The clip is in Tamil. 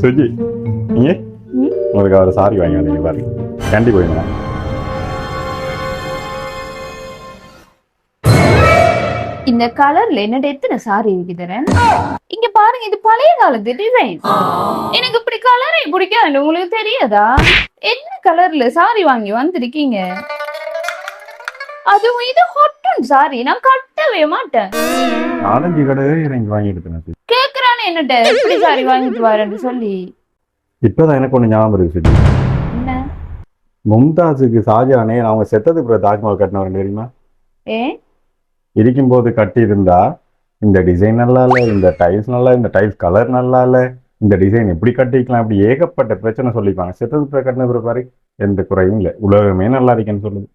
சுஜி நீ ம்? உங்களுக்கு அவர் சாரி வாங்கி நீங்க பாருங்க கேண்டி போயிருந்தேன். இந்த கலர்ல என்னோட எத்தனை சாரி இருக்குதுறேன் இங்க பாருங்க, இது பழைய காலத்து டிசைன். எனக்கு இப்படி கலரே பிடிக்காது, உங்களுக்கு தெரியாதா? என்ன கலர்ல சாரி வாங்கி வந்திருக்கீங்க? அதுவும் இது ஹாட்டன் சாரி, நான் கட்டவே மாட்டேன். 4-5 கடையே இறங்கி வாங்கி எடுத்தேன். கேக்குறானே என்னட்ட எப்படி சாரி வாங்கிட்டு வரேன்னு சொல்லி. இப்பதான் எனக்கு ஒண்ணு ஞாபகம் இருக்கு சுஜி. என்ன? மும்தாஸுக்கு ஷாஜகானே அவங்க செத்ததுக்கு பிறகு தாஜ்மஹால் கட்டினவர் தெரியுமா? ஏ இருக்கும்போது கட்டி இருந்தா இந்த டிசைன் நல்லா இல்ல, இந்த டைல்ஸ் நல்லா, இந்த டைல்ஸ் கலர் நல்லா இல்ல, இந்த டிசைன் எப்படி கட்டிக்கலாம், அப்படி ஏகப்பட்ட பிரச்சனை சொல்லிப்பாங்க. செத்ததுக்கு பிறகு கட்டின பிறகு பாரு எந்த குறையும் இல்லை, உலகமே நல்லா இருக்குன்னு சொல்லுது.